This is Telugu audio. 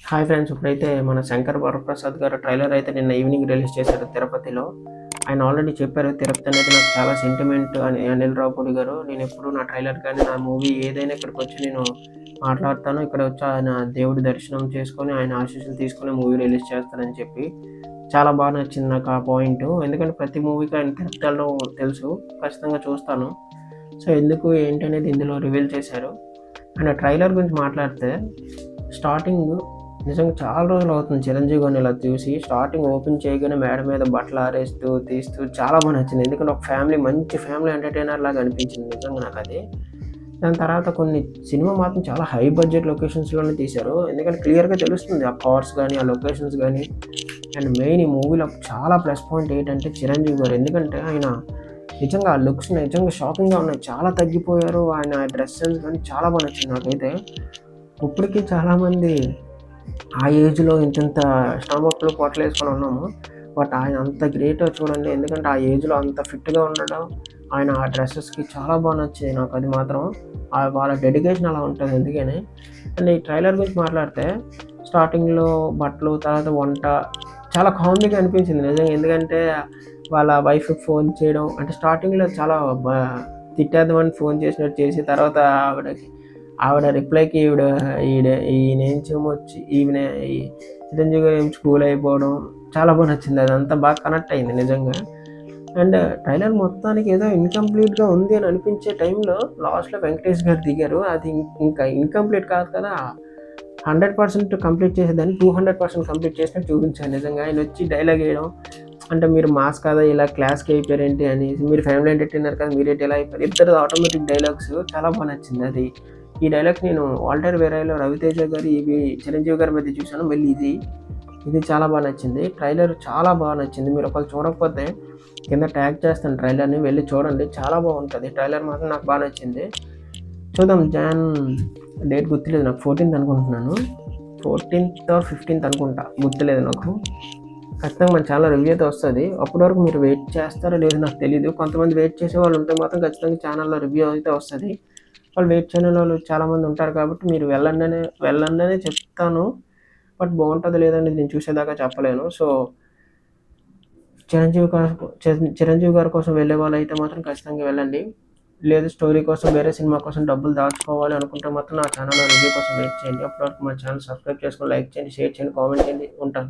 Hi friends. ఇప్పుడైతే మన శంకర్ వరప్రసాద్ గారు ట్రైలర్ అయితే నిన్న ఈవినింగ్ రిలీజ్ చేశారు తిరుపతిలో. ఆయన ఆల్రెడీ చెప్పారు తిరుపతి అనేది నాకు చాలా సెంటిమెంట్ అని. అనిల్ రావుపూడి గారు, నేను ఎప్పుడు నా ట్రైలర్ కానీ నా మూవీ ఏదైనా ఇక్కడికి వచ్చి నేను మాట్లాడతాను, ఇక్కడ వచ్చి ఆయన దేవుడి దర్శనం చేసుకొని ఆయన ఆశీస్సులు తీసుకొని మూవీ రిలీజ్ చేస్తానని చెప్పి చాలా బాగా నచ్చింది నాకు ఆ పాయింట్. ఎందుకంటే ప్రతి మూవీకి ఆయన తిరుపతి వెళ్ళడం తెలుసు, ఖచ్చితంగా చూస్తాను. సో ఎందుకు ఏంటి అనేది ఇందులో రివీల్ చేశారు. ఆయన ట్రైలర్ గురించి మాట్లాడితే, స్టార్టింగ్ నిజంగా చాలా రోజులు అవుతుంది చిరంజీవి గారిని ఇలా చూసి. స్టార్టింగ్ ఓపెన్ చేయగానే మేడ మీద బట్టలు ఆరేస్తూ, తీస్తూ చాలా బాగా నచ్చింది. ఎందుకంటే ఒక ఫ్యామిలీ, మంచి ఫ్యామిలీ ఎంటర్‌టైనర్ లాగా అనిపించింది నిజంగా నాకది. దాని తర్వాత కొన్ని సినిమా మాత్రం చాలా హై బడ్జెట్ లొకేషన్స్‌లోనే తీశారు. ఎందుకంటే క్లియర్‌గా తెలుస్తుంది ఆ కార్స్ గానీ, ఆ లొకేషన్స్ గానీ. అండ్ మెయిన్ ఈ మూవీలో చాలా ప్లస్ పాయింట్ ఏంటంటే చిరంజీవి గారు. ఎందుకంటే ఆయన నిజంగా ఆ లుక్స్ నిజంగా షాకింగ్‌గా ఉన్నాయి. చాలా తగ్గిపోయారు. ఆయన డ్రెస్ సెన్స్ గానీ చాలా బాగా నచ్చింది నాకైతే. ఇప్పటికి చాలామంది ఆ ఏజ్‌లో ఇంతింత స్టమక్‌లు, పొట్టలేసుకొని ఉన్నాము. బట్ ఆయన అంత గ్రేటో చూడండి. ఎందుకంటే ఆ ఏజ్‌లో అంత ఫిట్‌గా ఉండడం, ఆయన ఆ డ్రెసెస్‌కి చాలా బాగా నచ్చాయి నాకది మాత్రం. వాళ్ళ డెడికేషన్ అలా ఉంటది అందుకనే. అండ్ ఈ ట్రైలర్ గురించి మాట్లాడితే, స్టార్టింగ్‌లో బట్టలు, తర్వాత వంట చాలా కామెడీగా అనిపించింది నిజంగా. ఎందుకంటే వాళ్ళ వైఫ్‌కి ఫోన్ చేయడం అంటే స్టార్టింగ్‌లో చాలా బ తిట్టేద్దామని ఫోన్ చేసినట్టు చేసి, తర్వాత ఆవిడ రిప్లైకి ఈయనేంచేమొచ్చి ఈమెనే ఈ చిరంజీవి గారు ఏమో కూల్ అయిపోవడం చాలా బాగా నచ్చింది. అదంతా బాగా కనెక్ట్ అయింది నిజంగా. అండ్ ట్రైలర్ మొత్తానికి ఏదో ఇన్‌కంప్లీట్‌గా ఉంది అని అనిపించే టైంలో లాస్ట్‌లో వెంకటేష్ గారు దిగారు. అది ఇంకా ఇన్‌కంప్లీట్ కాదు కదా! 100% కంప్లీట్ చేసేదాన్ని 200% కంప్లీట్ చేసినట్టు చూపించారు నిజంగా. ఆయనొచ్చి డైలాగ్ ఎయడం అంటే, "మీరు మాస్ కదా! ఇలా క్లాస్‌కి అయిపోయారేంటి" అనేసి, "మీరు ఫ్యామిలీ ఎంటర్‌టైనర్ కదా! మీరేంటి ఇలా అయిపోయారు." ఇద్దరిది ఆటోమేటిక్ డైలాగ్స్ చాలా బాగా నచ్చింది అది. ఈ డైలాగ్స్ నేను 'వాల్టర్ వేరైలో' రవితేజ గారి, ఇవి చిరంజీవి గారి మధ్య చూసాను. మళ్ళీ ఇది చాలా బాగా నచ్చింది. ట్రైలర్ చాలా బాగా నచ్చింది. మీరు ఒకవేళ చూడకపోతే కింద ట్యాగ్ చేస్తాను ట్రైలర్‌ని, వెళ్లి చూడండి. చాలా బాగుంటది. ట్రైలర్ మాత్రం నాకు బాగా నచ్చింది. చూద్దాం. డేట్ గుర్తులేదు నాకు. 14థ్ అనుకుంటున్నాను. 14థ్ ఆర్ 15థ్ అనుకుంటా. గుర్తులేదు నాకు. ఖచ్చితంగా మన ఛానెల్‌లో రివ్యూ అయితే వస్తది. అప్పటి వరకు మీరు వెయిట్ చేస్తారో లేదో నాకు తెలీదు. కొంతమంది వెయిట్ చేసేవాళ్ళు ఉంటే మాత్రం ఖచ్చితంగా ఛానెల్‌లో రివ్యూ అయితే వస్తది. వాళ్ళు వెయిట్ చేయనోళ్ళు చాలామంది ఉంటారు కాబట్టి మీరు వెళ్ళండనే చెప్తాను. బట్ బాగుంటదో లేదో అనేది నేను చూసేదాకా చెప్పలేను. సో, చిరంజీవి గారి కోసం వెళ్ళే వాళ్ళైతే మాత్రం ఖచ్చితంగా వెళ్ళండి. లేదు స్టోరీ కోసం, వేరే సినిమా కోసం డబ్బులు దాచుకోవాలి అనుకుంటే మాత్రం నా ఛానెల్‌లో రివ్యూ కోసం వెయిట్ చేయండి. అప్పటి వరకు మా ఛానెల్ సబ్స్క్రైబ్ చేసుకొని, లైక్ చేయండి, షేర్ చేయండి, కామెంట్ చేయండి. ఉంటాను.